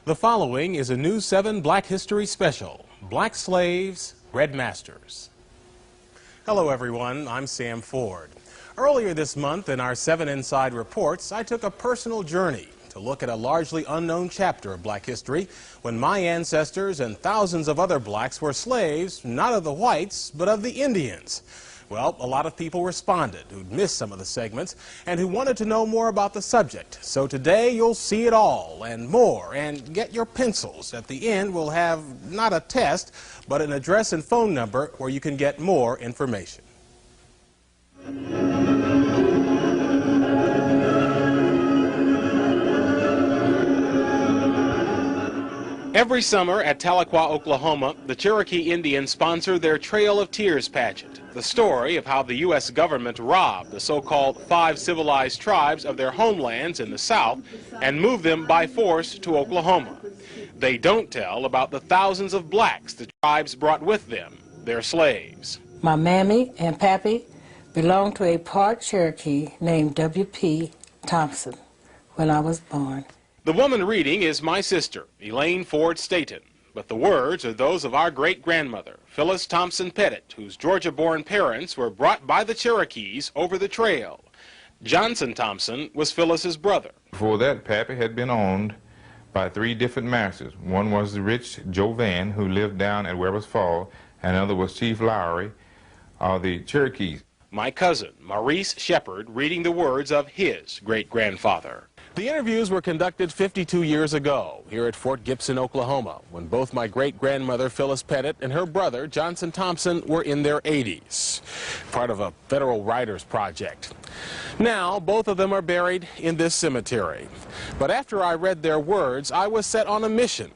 The following is a News 7 Black History Special, Black Slaves, Red Masters. Hello everyone, I'm Sam Ford. Earlier this month in our 7 Inside Reports, I took a personal journey to look at a largely unknown chapter of black history when my ancestors and thousands of other blacks were slaves, not of the whites, but of the Indians. Well, a lot of people responded who'd missed some of the segments and who wanted to know more about the subject. So today you'll see it all and more, and get your pencils. At the end we'll have not a test, but an address and phone number where you can get more information. Every summer at Tahlequah, Oklahoma, the Cherokee Indians sponsor their Trail of Tears pageant, the story of how the U.S. government robbed the so-called 5 civilized tribes of their homelands in the South and moved them by force to Oklahoma. They don't tell about the thousands of blacks the tribes brought with them, their slaves. My mammy and pappy belonged to a part Cherokee named W.P. Thompson when I was born. The woman reading is my sister, Elaine Ford Staton, but the words are those of our great-grandmother, Phyllis Thompson Pettit, whose Georgia-born parents were brought by the Cherokees over the trail. Johnson Thompson was Phyllis's brother. Before that, Pappy had been owned by 3 different masters. One was the rich Joe Van, who lived down at Weber's Fall, and another was Chief Lowry of the Cherokees. My cousin, Maurice Shepard, reading the words of his great-grandfather. The interviews were conducted 52 years ago here at Fort Gibson, Oklahoma, when both my great-grandmother, Phyllis Pettit, and her brother, Johnson Thompson, were in their 80s, part of a federal writers project. Now, both of them are buried in this cemetery. But after I read their words, I was set on a mission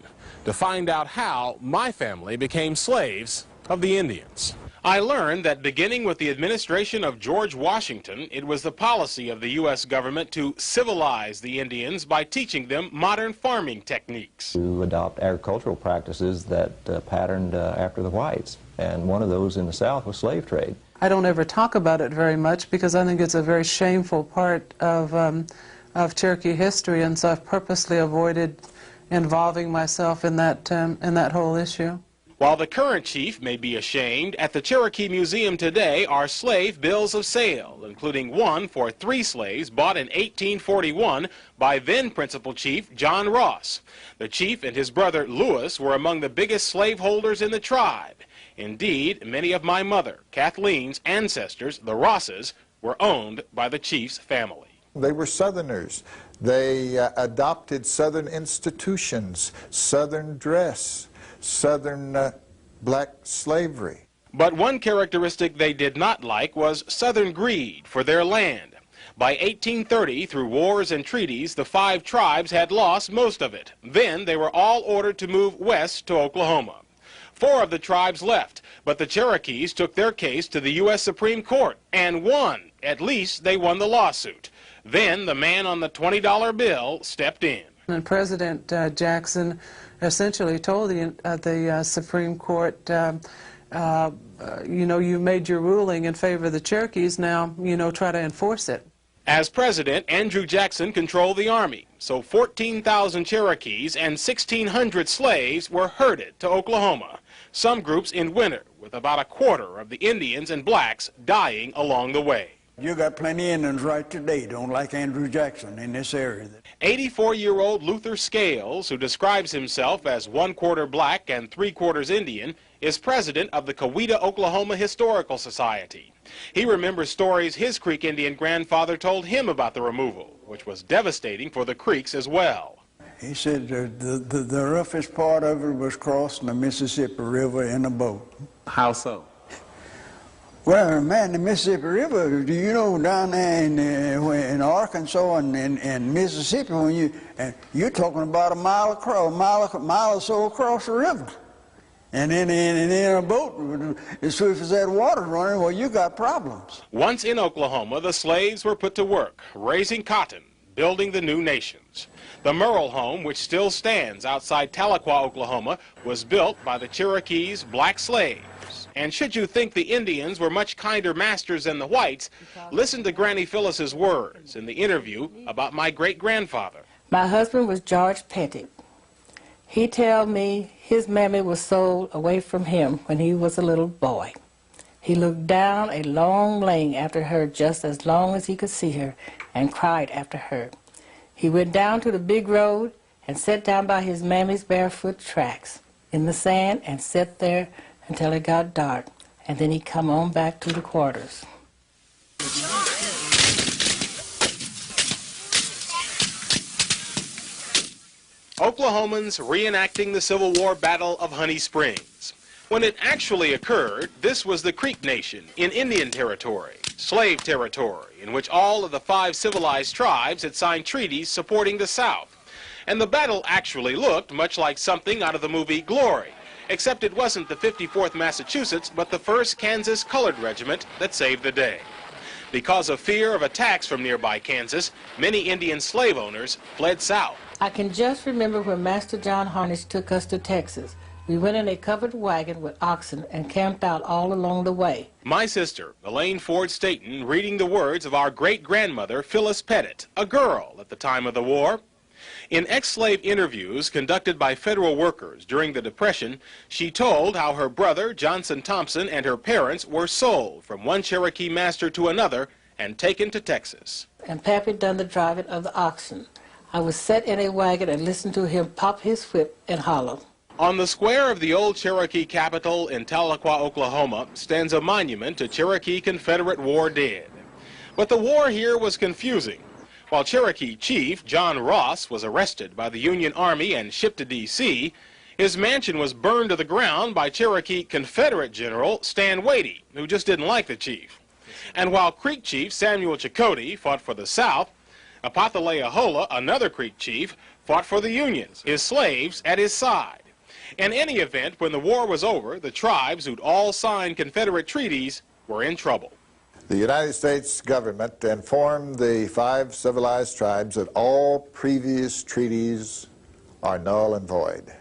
to find out how my family became slaves of the Indians. I learned that beginning with the administration of George Washington, it was the policy of the U.S. government to civilize the Indians by teaching them modern farming techniques. To adopt agricultural practices that patterned after the whites, and one of those in the South was slave trade. I don't ever talk about it very much because I think it's a very shameful part of Cherokee history, and so I've purposely avoided involving myself in that whole issue. While the current chief may be ashamed, at the Cherokee Museum today are slave bills of sale, including one for 3 slaves bought in 1841 by then Principal Chief John Ross. The chief and his brother Lewis were among the biggest slaveholders in the tribe. Indeed, many of my mother, Kathleen's ancestors, the Rosses, were owned by the chief's family. They were Southerners. They adopted Southern institutions, Southern dress, Southern black slavery. But one characteristic they did not like was Southern greed for their land. By 1830, through wars and treaties, the 5 tribes had lost most of it. Then they were all ordered to move west to Oklahoma. 4 of the tribes left, but the Cherokees took their case to the U.S. Supreme Court and won. At least they won the lawsuit. Then the man on the $20 bill stepped in. And President Jackson essentially told the Supreme Court, you know, you made your ruling in favor of the Cherokees, now, you know, try to enforce it. As president, Andrew Jackson controlled the Army, so 14,000 Cherokees and 1,600 slaves were herded to Oklahoma, some groups in winter, with about a quarter of the Indians and blacks dying along the way. You got plenty of Indians right today don't like Andrew Jackson in this area. 84-year-old Luther Scales, who describes himself as 1/4 black and 3/4 Indian, is president of the Coweta, Oklahoma Historical Society. He remembers stories his Creek Indian grandfather told him about the removal, which was devastating for the Creeks as well. He said the roughest part of it was crossing the Mississippi River in a boat. How so? Well, man, the Mississippi River, do you know down there in Arkansas and Mississippi, when you're talking about a mile across, mile or so across the river. And then in a boat, as swift as that water running, well, you got problems. Once in Oklahoma, the slaves were put to work, raising cotton, building the new nations. The Merle home, which still stands outside Tahlequah, Oklahoma, was built by the Cherokees' black slaves. And should you think the Indians were much kinder masters than the whites, listen to Granny Phyllis's words in the interview about my great-grandfather. My husband was George Pettit. He tell me his mammy was sold away from him when he was a little boy. He looked down a long lane after her just as long as he could see her and cried after her. He went down to the big road and sat down by his mammy's barefoot tracks in the sand and sat there until it got dark, and then he come on back to the quarters. Oklahomans reenacting the Civil War Battle of Honey Springs. When it actually occurred, this was the Creek Nation in Indian Territory, slave territory, in which all of the 5 civilized tribes had signed treaties supporting the South. And the battle actually looked much like something out of the movie Glory, except it wasn't the 54th Massachusetts, but the 1st Kansas Colored Regiment that saved the day. Because of fear of attacks from nearby Kansas, many Indian slave owners fled south. I can just remember when Master John Harnish took us to Texas. We went in a covered wagon with oxen and camped out all along the way. My sister, Elaine Ford Staton, reading the words of our great-grandmother, Phyllis Pettit, a girl at the time of the war. In ex-slave interviews conducted by federal workers during the Depression, she told how her brother, Johnson Thompson, and her parents were sold from one Cherokee master to another and taken to Texas. And Pappy done the driving of the oxen. I was set in a wagon and listened to him pop his whip and holler. On the square of the old Cherokee capital in Tahlequah, Oklahoma, stands a monument to Cherokee Confederate war dead. But the war here was confusing. While Cherokee Chief John Ross was arrested by the Union Army and shipped to D.C., his mansion was burned to the ground by Cherokee Confederate General Stan Wadey, who just didn't like the chief. And while Creek Chief Samuel Chakotay fought for the South, Apathalea-Hola, another Creek chief, fought for the Unions, his slaves at his side. In any event, when the war was over, the tribes who'd all signed Confederate treaties were in trouble. The United States government informed the 5 civilized tribes that all previous treaties are null and void.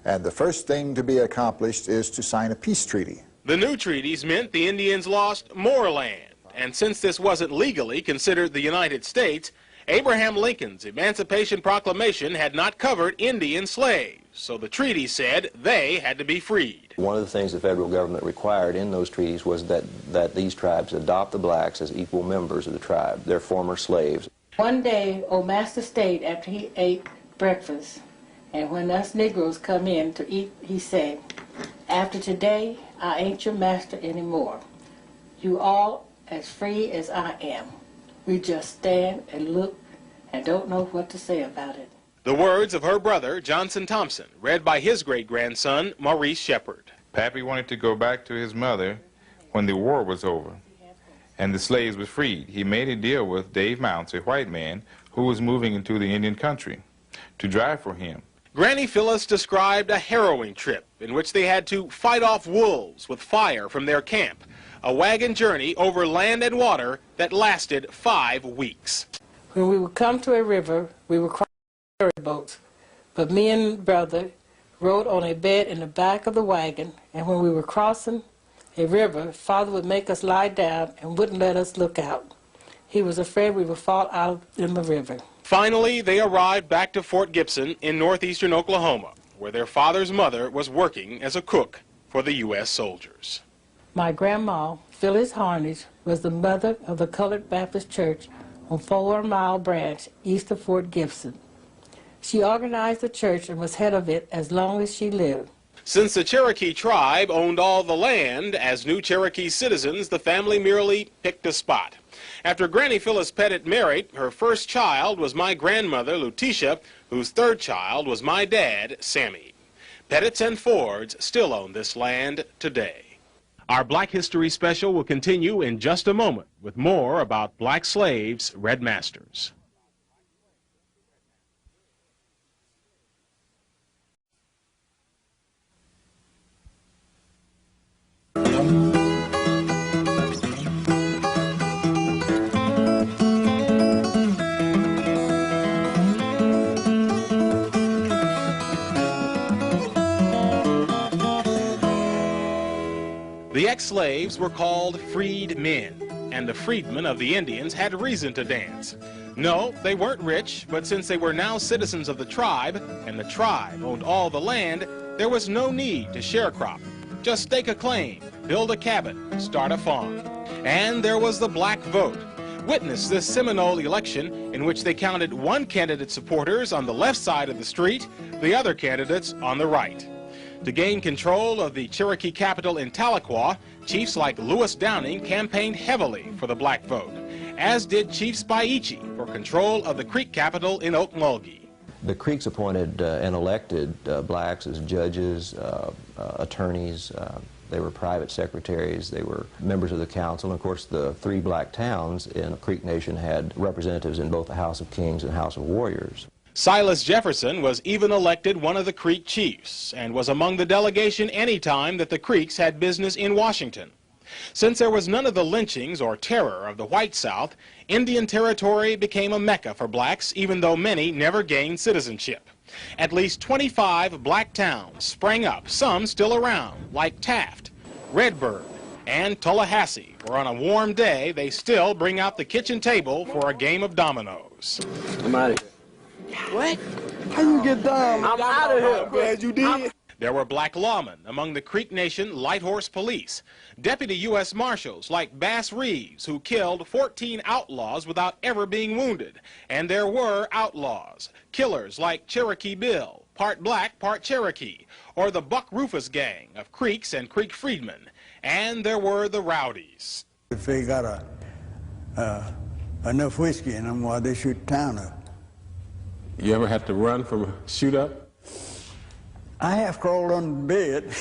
And the first thing to be accomplished is to sign a peace treaty. The new treaties meant the Indians lost more land. And since this wasn't legally considered the United States, Abraham Lincoln's Emancipation Proclamation had not covered Indian slaves. So the treaty said they had to be freed. One of the things the federal government required in those treaties was that these tribes adopt the blacks as equal members of the tribe, their former slaves. One day, old Master stayed after he ate breakfast, and when us Negroes come in to eat, he said, "After today, I ain't your master anymore. You all as free as I am." We just stand and look and don't know what to say about it. The words of her brother, Johnson Thompson, read by his great-grandson, Maurice Shepard. Pappy wanted to go back to his mother when the war was over and the slaves were freed. He made a deal with Dave Mounts, a white man who was moving into the Indian country, to drive for him. Granny Phyllis described a harrowing trip in which they had to fight off wolves with fire from their camp, a wagon journey over land and water that lasted 5 weeks. When we would come to a river, we would cross ferry boats, but me and brother rode on a bed in the back of the wagon, and when we were crossing a river, Father would make us lie down and wouldn't let us look out. He was afraid we would fall out in the river. Finally, they arrived back to Fort Gibson in northeastern Oklahoma, where their father's mother was working as a cook for the U.S. soldiers. My grandma, Phyllis Harnish, was the mother of the Colored Baptist Church on 4 Mile Branch east of Fort Gibson. She organized the church and was head of it as long as she lived. Since the Cherokee tribe owned all the land, as new Cherokee citizens, the family merely picked a spot. After Granny Phyllis Pettit married, her first child was my grandmother, Lutetia, whose 3rd child was my dad, Sammy. Pettits and Fords still own this land today. Our Black History Special will continue in just a moment with more about black slaves, red masters. The ex-slaves were called freed men, and the freedmen of the Indians had reason to dance. No, they weren't rich, but since they were now citizens of the tribe, and the tribe owned all the land, there was no need to sharecrop. Just stake a claim, build a cabin, start a farm. And there was the black vote. Witness this Seminole election in which they counted one candidate's supporters on the left side of the street, the other candidates on the right. To gain control of the Cherokee capital in Tahlequah, chiefs like Lewis Downing campaigned heavily for the black vote, as did Chief Spaichi for control of the Creek capital in Okmulgee. The Creeks appointed and elected blacks as judges, attorneys. They were private secretaries. They were members of the council. And of course, the 3 black towns in the Creek Nation had representatives in both the House of Kings and House of Warriors. Silas Jefferson was even elected one of the Creek chiefs and was among the delegation any time that the Creeks had business in Washington. Since there was none of the lynchings or terror of the white South, Indian Territory became a mecca for blacks, even though many never gained citizenship. At least 25 black towns sprang up, some still around, like Taft, Redbird, and Tallahassee, where on a warm day they still bring out the kitchen table for a game of dominoes. I'm out of here. What? How you get down? I'm out of here. I'm glad you did. There were black lawmen among the Creek Nation Light Horse Police, deputy U.S. Marshals like Bass Reeves, who killed 14 outlaws without ever being wounded. And there were outlaws, killers like Cherokee Bill, part black, part Cherokee, or the Buck Rufus gang of Creeks and Creek freedmen. And there were the rowdies. If they got enough whiskey in them, why they shoot the town up. You ever had to run from a shoot-up? I have crawled under the bed.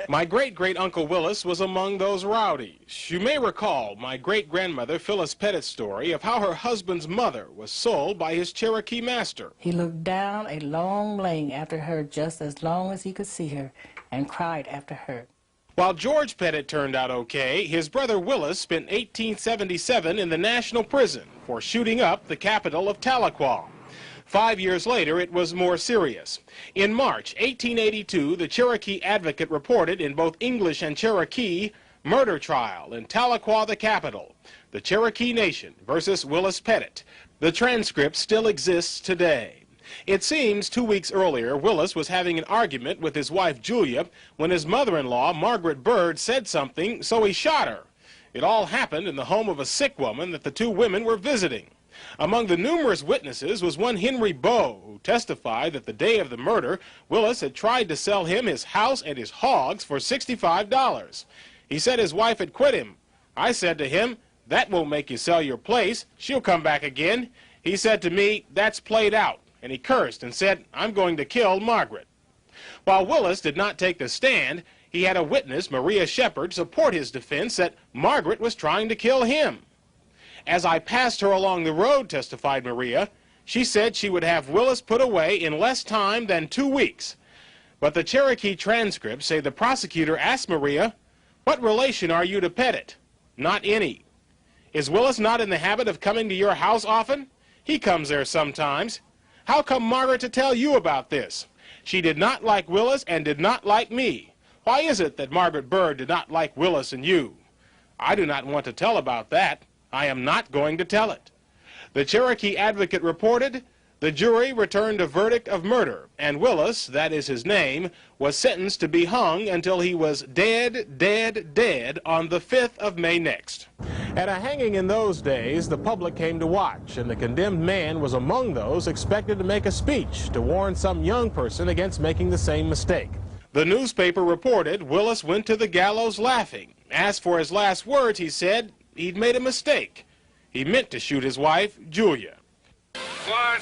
My great-great-uncle Willis was among those rowdies. You may recall my great-grandmother Phyllis Pettit's story of how her husband's mother was sold by his Cherokee master. He looked down a long lane after her just as long as he could see her and cried after her. While George Pettit turned out okay, his brother Willis spent 1877 in the National Prison for shooting up the capital of Tahlequah. 5 years later, it was more serious. In March 1882, the Cherokee Advocate reported in both English and Cherokee, murder trial in Tahlequah, the capital, the Cherokee Nation versus Willis Pettit. The transcript still exists today. It seems 2 weeks earlier, Willis was having an argument with his wife Julia when his mother-in-law, Margaret Bird, said something, so he shot her. It all happened in the home of a sick woman that the 2 women were visiting. Among the numerous witnesses was one Henry Bowe, who testified that the day of the murder, Willis had tried to sell him his house and his hogs for $65. He said his wife had quit him. I said to him, "That won't make you sell your place. She'll come back again." He said to me, "That's played out." And he cursed and said, "I'm going to kill Margaret." While Willis did not take the stand, he had a witness, Maria Shepherd, support his defense that Margaret was trying to kill him. "As I passed her along the road," testified Maria, "she said she would have Willis put away in less time than 2 weeks. But the Cherokee transcripts say the prosecutor asked Maria, "What relation are you to Pettit?" "Not any." "Is Willis not in the habit of coming to your house often?" "He comes there sometimes." "How come Margaret to tell you about this?" "She did not like Willis and did not like me." "Why is it that Margaret Bird did not like Willis and you?" "I do not want to tell about that. I am not going to tell it." The Cherokee Advocate reported, the jury returned a verdict of murder, and Willis, that is his name, was sentenced to be hung until he was dead, dead, dead on the 5th of May next. At a hanging in those days, the public came to watch, and the condemned man was among those expected to make a speech to warn some young person against making the same mistake. The newspaper reported Willis went to the gallows laughing. As for his last words, he said he'd made a mistake. He meant to shoot his wife, Julia. One,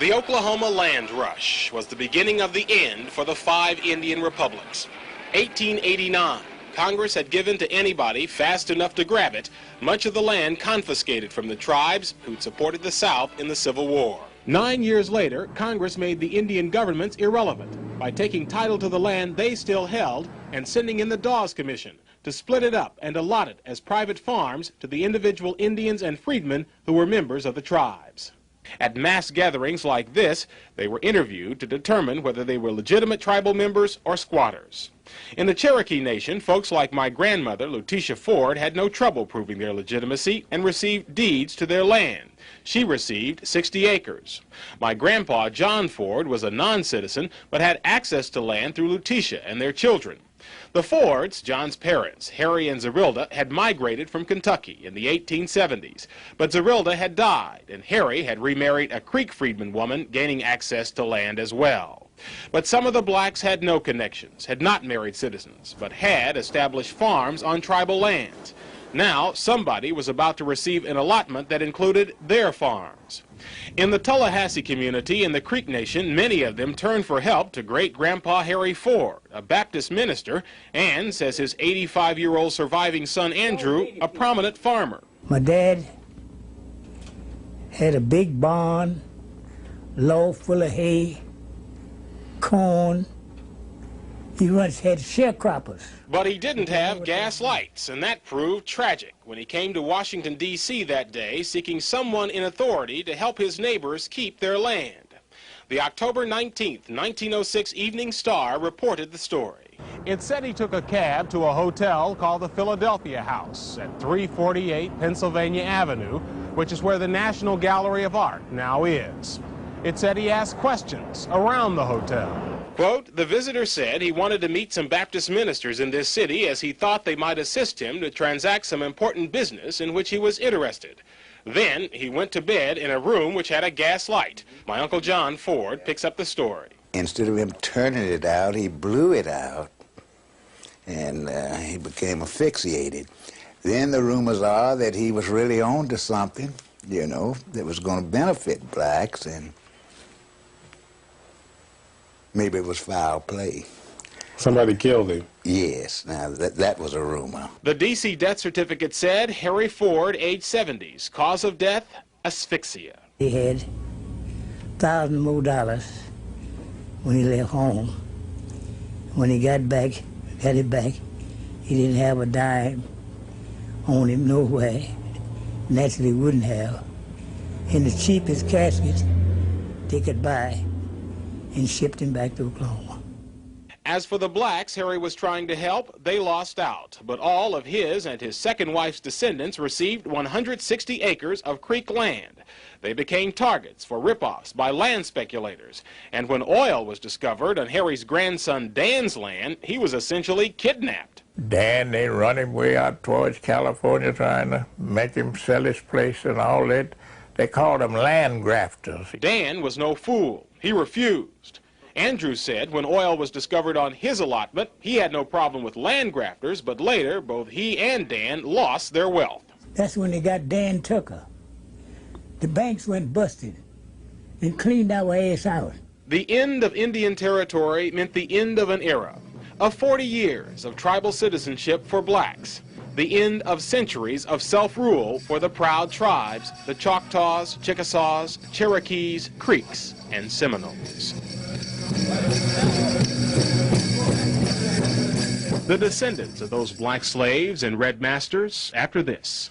The Oklahoma Land Rush was the beginning of the end for the 5 Indian republics. 1889, Congress had given to anybody fast enough to grab it much of the land confiscated from the tribes who'd supported the South in the Civil War. 9 years later, Congress made the Indian governments irrelevant by taking title to the land they still held and sending in the Dawes Commission to split it up and allot it as private farms to the individual Indians and freedmen who were members of the tribes. At mass gatherings like this, they were interviewed to determine whether they were legitimate tribal members or squatters. In the Cherokee Nation, folks like my grandmother, Letitia Ford, had no trouble proving their legitimacy and received deeds to their land. She received 60 acres. My grandpa, John Ford, was a non-citizen but had access to land through Letitia and their children. The Fords, John's parents, Harry and Zerilda, had migrated from Kentucky in the 1870s, but Zerilda had died, and Harry had remarried a Creek freedman woman, gaining access to land as well. But some of the blacks had no connections, had not married citizens, but had established farms on tribal lands. Now, somebody was about to receive an allotment that included their farms. In the Tallahassee community in the Creek Nation, many of them turned for help to great-grandpa Harry Ford, a Baptist minister, and, says his 85-year-old surviving son Andrew, a prominent farmer. My dad had a big barn, loft full of hay, corn. He once had sharecroppers. But he didn't have gas lights, and that proved tragic when he came to Washington, D.C. that day, seeking someone in authority to help his neighbors keep their land. The October 19th, 1906 Evening Star reported the story. It said he took a cab to a hotel called the Philadelphia House at 348 Pennsylvania Avenue, which is where the National Gallery of Art now is. It said he asked questions around the hotel. Quote, the visitor said he wanted to meet some Baptist ministers in this city as he thought they might assist him to transact some important business in which he was interested. Then he went to bed in a room which had a gas light. My Uncle John Ford picks up the story. Instead of him turning it out, he blew it out, and he became asphyxiated. Then the rumors are that he was really on to something, you know, that was going to benefit blacks, and maybe it was foul play. Somebody killed him. Yes, now that was a rumor. The D.C. death certificate said Harry Ford, age 70s, cause of death, asphyxia. He had $1,000 more when he left home. When he got it back, he didn't have a dime on him nowhere. Naturally wouldn't have. In the cheapest casket they could buy, and shipped him back to Oklahoma. As for the blacks Harry was trying to help, they lost out. But all of his and his second wife's descendants received 160 acres of Creek land. They became targets for rip-offs by land speculators. And when oil was discovered on Harry's grandson Dan's land, he was essentially kidnapped. Dan, they run him way out towards California trying to make him sell his place and all that. They called them land grafters. Dan was no fool. He refused. Andrew said when oil was discovered on his allotment, he had no problem with land grafters, but later both he and Dan lost their wealth. That's when they got Dan Tucker. The banks went busted and cleaned our ass out. The end of Indian Territory meant the end of an era, of 40 years of tribal citizenship for blacks, the end of centuries of self-rule for the proud tribes, the Choctaws, Chickasaws, Cherokees, Creeks, and Seminoles. The descendants of those black slaves and red masters after this.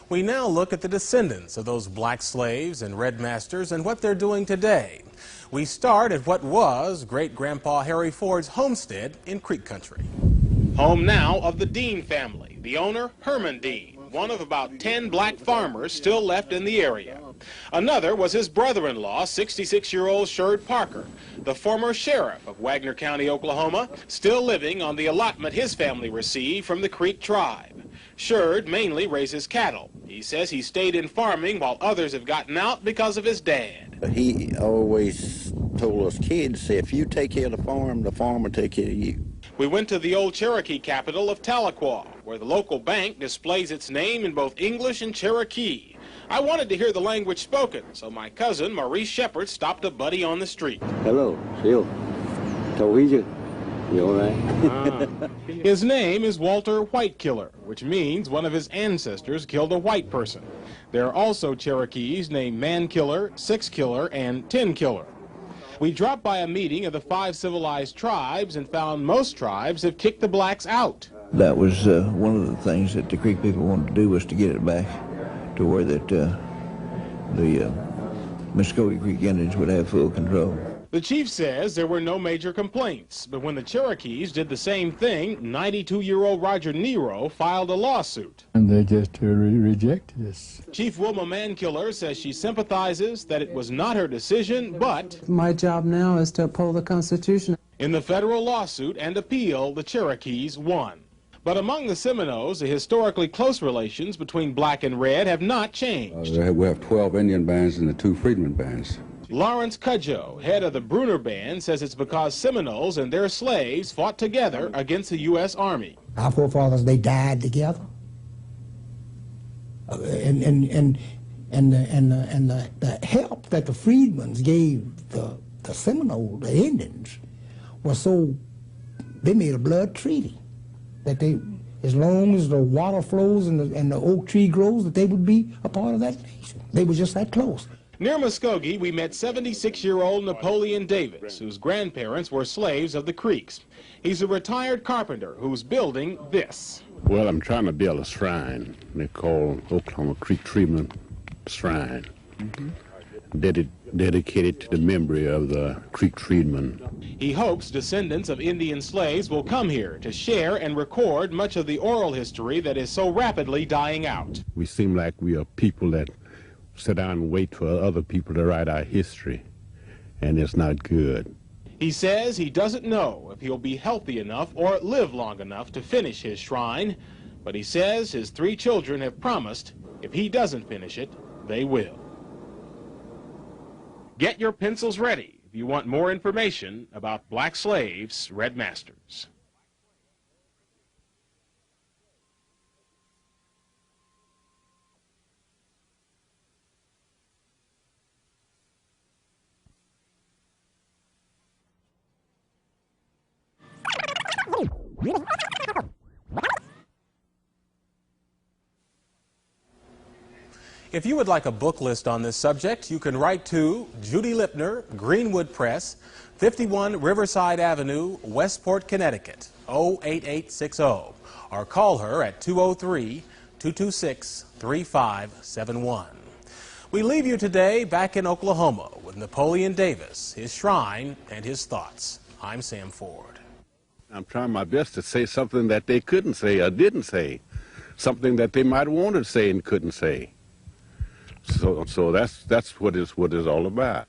We now look at the descendants of those black slaves and red masters and what they're doing today. We start at what was great-grandpa Harry Ford's homestead in Creek Country. Home now of the Dean family, the owner Herman Dean, one of about 10 black farmers still left in the area. Another was his brother-in-law, 66-year-old SHERD Parker, the former sheriff of Wagner County, Oklahoma, still living on the allotment his family received from the Creek tribe. SHERD mainly raises cattle. He says he stayed in farming while others have gotten out because of his dad. He always told us kids, if you take care of the farm will take care of you. We went to the old Cherokee capital of Tahlequah, where the local bank displays its name in both English and Cherokee. I wanted to hear the language spoken, so my cousin, Maurice Shepard, stopped a buddy on the street. Hello, Phil. How are you? You all right? His name is Walter Whitekiller, which means one of his ancestors killed a white person. There are also Cherokees named Mankiller, Sixkiller, and Tenkiller. We dropped by a meeting of the 5 civilized tribes and found most tribes have kicked the blacks out. That was one of the things that the Creek people wanted to do, was to get it back to where that the Muskogee Creek Indians would have full control. The chief says there were no major complaints, but when the Cherokees did the same thing, 92-year-old Roger Nero filed a lawsuit. And they just rejected us. Chief Wilma Mankiller says she sympathizes that it was not her decision, but My job now is to uphold the Constitution. In the federal lawsuit and appeal, the Cherokees won. But among the Seminoles, the historically close relations between black and red have not changed. We have 12 Indian bands and the 2 freedmen bands. Lawrence Cudjoe, head of the Bruner Band, says it's because Seminoles and their slaves fought together against the U.S. Army. Our forefathers, they died together. And the help that the freedmen gave the Seminoles, the Indians, was so, they made a blood treaty that they, as long as the water flows and the oak tree grows, that they would be a part of that nation. They were just that close. Near Muskogee, we met 76-year-old Napoleon Davis, whose grandparents were slaves of the Creeks. He's a retired carpenter who's building this. Well, I'm trying to build a shrine they call Oklahoma Creek Treatment Shrine, dedicated to the memory of the Creek Freedmen. He hopes descendants of Indian slaves will come here to share and record much of the oral history that is so rapidly dying out. We seem like we are people that sit down and wait for other people to write our history, and it's not good. He says he doesn't know if he'll be healthy enough or live long enough to finish his shrine, but he says his 3 children have promised if he doesn't finish it, they will. Get your pencils ready if you want more information about black slaves, red masters. If you would like a book list on this subject, you can write to Judy Lipner, Greenwood Press, 51 Riverside Avenue, Westport, Connecticut, 08860, or call her at 203-226-3571. We leave you today back in Oklahoma with Napoleon Davis, his shrine, and his thoughts. I'm Sam Ford. I'm trying my best to say something that they couldn't say or didn't say, something that they might want to say and couldn't say. So that's what it's all about.